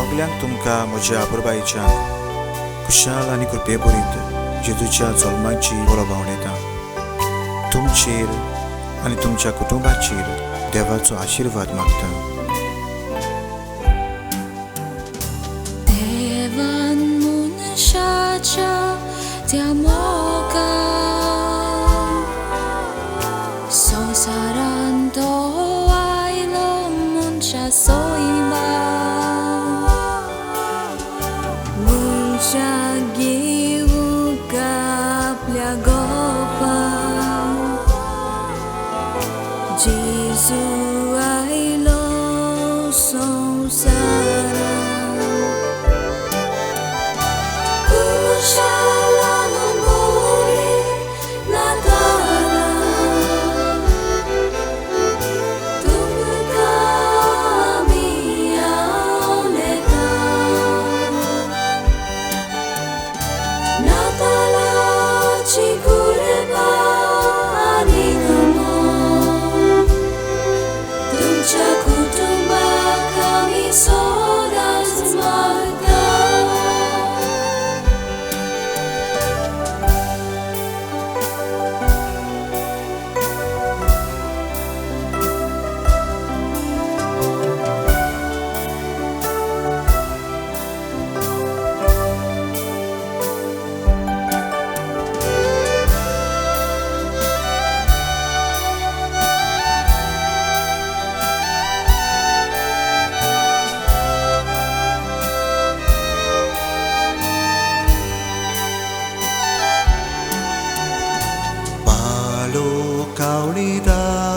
सगल्यांक तुमकां म्हज्या आपुरबायेच्यान खुशाल आनी कृपे बरीत जेजूच्या जल्माची बरोवण येता. तुमचेर आनी तुमच्या कुटुंबाचेर देवाचो आशिर्वाद मागता. देवान मनशाच्या त्या मोगान संवसारान तो आयलो मनशा सोयम्यान. मनशाक घेवूंक आपल्या गोपान जेजू आयलो संवसारान. खुशाल आनी बरी नाताळां तुमकां आमी आवडटा. नाताळाची कृपा आनी उमंग तुमच्या कुटुंबाक आमी सदांच मागता.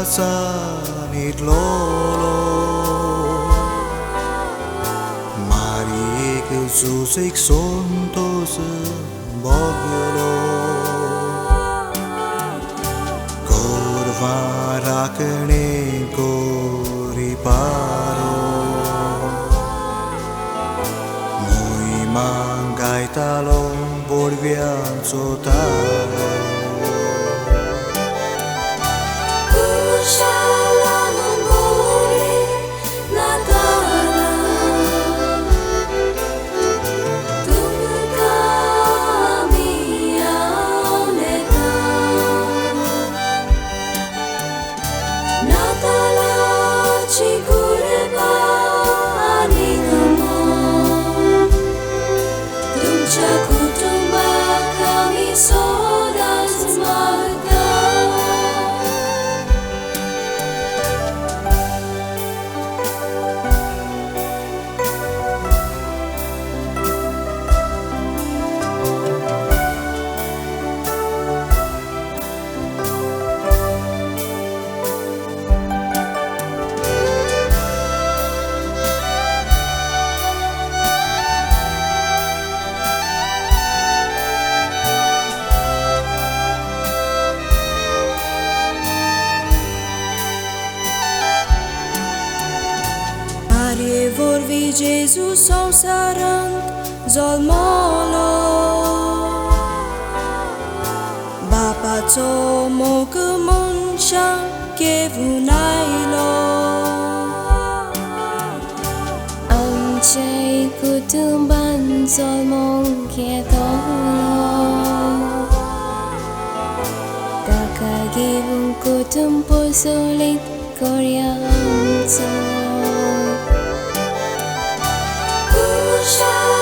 Kaunidasan itlolo Marie Jesus exontos bogiolo Corva rakne coriparo Muy mangai talon volvian sotalo. Khushal आनी बरी नाताळां तुमकां आमी आवडटा. नाताळाची कृपा आनी उमंग तुमच्या कुटुंबाक आमी सदांच मागता. Marie vorvi Jezu संवसारांत जल्मलो. बापाचो मोग मनशाक घेवून आयलो. आमच्याय कुटुंबान जल्मोंक येतलो. ताका घेवून कुटुंब पोसलीत करया आमचो. खुशाल